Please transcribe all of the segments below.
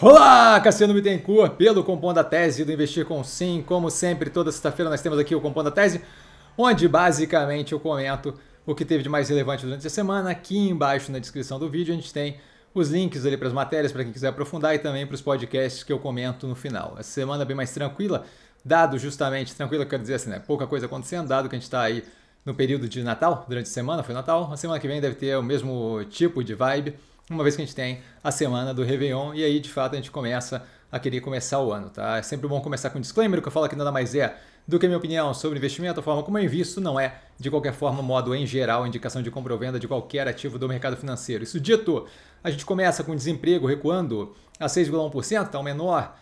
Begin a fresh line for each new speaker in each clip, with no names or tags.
Olá, Cassiano Bittencourt, pelo Compondo a Tese do Investir com Sim. Como sempre, toda sexta-feira nós temos aqui o Compondo a Tese, onde basicamente eu comento o que teve de mais relevante durante a semana. Aqui embaixo na descrição do vídeo a gente tem os links ali para as matérias, para quem quiser aprofundar, e também para os podcasts que eu comento no final. Essa semana é bem mais tranquila, dado justamente, tranquila quero dizer assim, né? Pouca coisa acontecendo, dado que a gente está aí no período de Natal, durante a semana, foi Natal. A semana que vem deve ter o mesmo tipo de vibe, uma vez que a gente tem a semana do Réveillon, e aí de fato a gente começa a querer começar o ano, tá? É sempre bom começar com um disclaimer, que eu falo que nada mais é do que a minha opinião sobre investimento, a forma como eu invisto não é, de qualquer forma, modo em geral, indicação de compra ou venda de qualquer ativo do mercado financeiro. Isso dito, a gente começa com desemprego recuando a 6,1%, tá o menor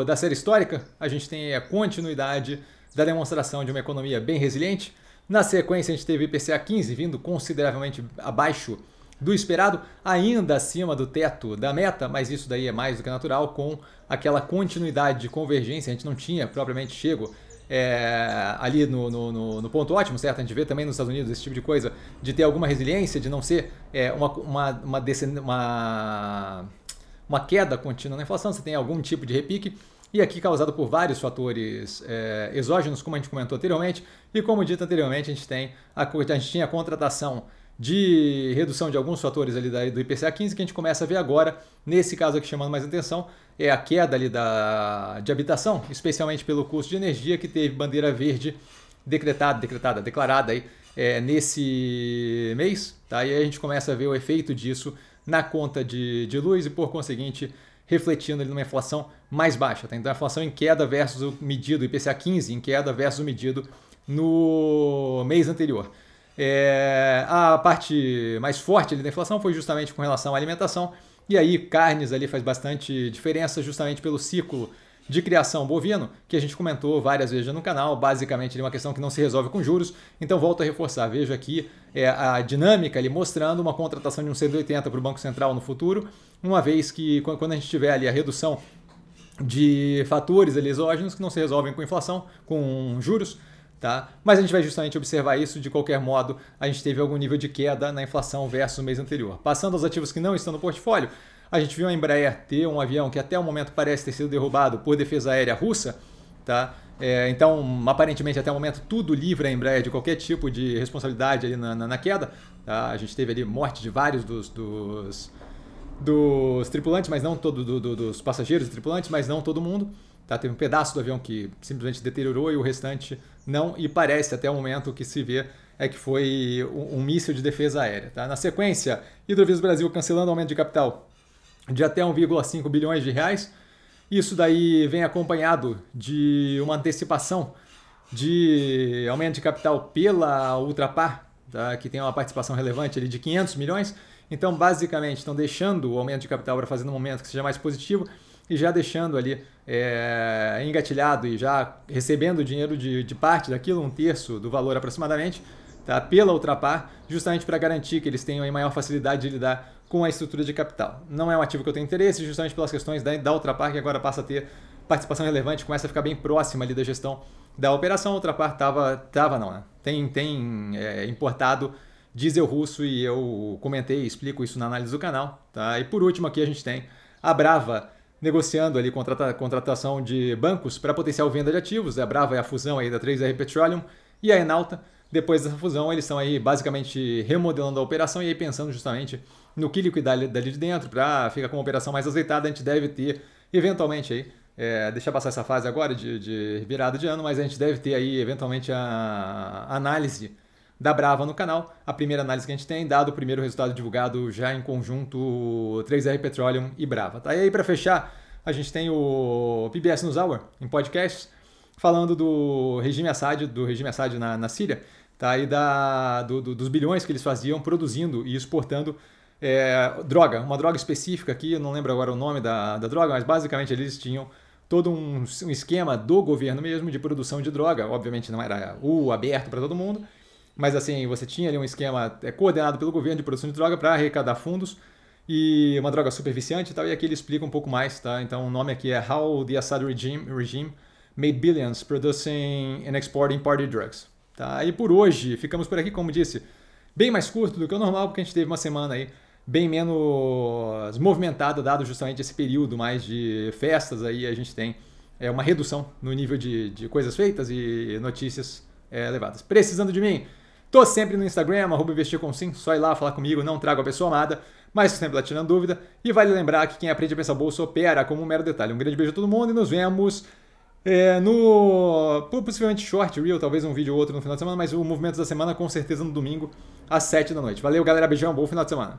da série histórica. A gente tem a continuidade da demonstração de uma economia bem resiliente. Na sequência, a gente teve o IPCA 15 vindo consideravelmente abaixo do esperado, ainda acima do teto da meta, mas isso daí é mais do que natural, com aquela continuidade de convergência. A gente não tinha propriamente chego ali no ponto ótimo, certo? A gente vê também nos Estados Unidos esse tipo de coisa, de ter alguma resiliência, de não ser uma queda contínua na inflação, você tem algum tipo de repique, e aqui causado por vários fatores exógenos, como a gente comentou anteriormente, e como dito anteriormente, a gente tinha a contratação de redução de alguns fatores ali do IPCA 15, que a gente começa a ver agora. Nesse caso aqui, chamando mais atenção, é a queda ali de habitação, especialmente pelo custo de energia, que teve bandeira verde declarada aí, nesse mês, tá? E aí a gente começa a ver o efeito disso na conta de luz e, por conseguinte, refletindo ali numa inflação mais baixa, tá? Então a inflação em queda versus o medido, IPCA 15 em queda versus o medido no mês anterior. A parte mais forte ali da inflação foi justamente com relação à alimentação, e aí carnes ali faz bastante diferença justamente pelo ciclo de criação bovino, que a gente comentou várias vezes já no canal. Basicamente é uma questão que não se resolve com juros, então volto a reforçar, vejo aqui a dinâmica ali mostrando uma contratação de um 180 para o Banco Central no futuro, uma vez que quando a gente tiver ali a redução de fatores ali exógenos que não se resolvem com inflação, com juros, tá? Mas a gente vai justamente observar isso. De qualquer modo, a gente teve algum nível de queda na inflação versus o mês anterior. Passando aos ativos que não estão no portfólio, a gente viu a Embraer ter um avião que até o momento parece ter sido derrubado por defesa aérea russa, tá? Então, aparentemente, até o momento, tudo livra a Embraer de qualquer tipo de responsabilidade ali na queda, tá? A gente teve ali morte de vários dos tripulantes, mas não dos passageiros e tripulantes, mas não todo mundo. Tá, teve um pedaço do avião que simplesmente deteriorou e o restante não, e parece até o momento que se vê que foi um míssil de defesa aérea. Tá? Na sequência, Hidrovias Brasil cancelando aumento de capital de até 1,5 bilhões de reais. Isso daí vem acompanhado de uma antecipação de aumento de capital pela Ultrapar, tá? Que tem uma participação relevante ali de 500 milhões. Então, basicamente, estão deixando o aumento de capital para fazer no momento que seja mais positivo, e já deixando ali engatilhado e já recebendo dinheiro de parte daquilo, um terço do valor aproximadamente, tá, pela Ultrapar, justamente para garantir que eles tenham aí maior facilidade de lidar com a estrutura de capital. Não é um ativo que eu tenho interesse, justamente pelas questões da Ultrapar, que agora passa a ter participação relevante, começa a ficar bem próxima ali da gestão da operação. A Ultrapar tem importado diesel russo, e eu comentei e explico isso na análise do canal. Tá? E por último aqui a gente tem a Brava negociando ali contratação de bancos para potencial venda de ativos. A Brava é a fusão aí da 3R Petroleum e a Enalta. Depois dessa fusão, eles estão aí basicamente remodelando a operação e aí pensando justamente no que liquidar dali de dentro para ficar com uma operação mais azeitada. A gente deve ter, eventualmente, aí, deixa passar essa fase agora de virada de ano, mas a gente deve ter aí, eventualmente, a análise da Brava no canal. A primeira análise que a gente tem, dado o primeiro resultado divulgado já em conjunto 3R Petroleum e Brava. Tá? E aí, para fechar, a gente tem o PBS NewsHour em podcasts, falando do regime Assad na Síria, tá? E dos bilhões que eles faziam produzindo e exportando uma droga específica aqui, eu não lembro agora o nome da droga, mas basicamente eles tinham todo um esquema do governo mesmo de produção de droga. Obviamente não era aberto para todo mundo, mas assim, você tinha ali um esquema coordenado pelo governo de produção de droga para arrecadar fundos, e uma droga super viciante e tal, e aqui ele explica um pouco mais, tá? Então o nome aqui é How the Assad Regime Made Billions Producing and Exporting Party Drugs. Tá? E por hoje ficamos por aqui, como disse, bem mais curto do que o normal, porque a gente teve uma semana aí bem menos movimentada, dado justamente esse período mais de festas. Aí a gente tem uma redução no nível de coisas feitas e notícias levadas. Precisando de mim? Tô sempre no Instagram, @investircomsim, só ir lá falar comigo, não trago a pessoa amada, mas sempre lá tirando dúvida. E vale lembrar que quem aprende a pensar bolsa opera como um mero detalhe. Um grande beijo a todo mundo e nos vemos possivelmente short, reel, talvez um vídeo ou outro no final de semana, mas o Movimentos da Semana com certeza no domingo às 7 da noite. Valeu, galera, beijão, bom final de semana.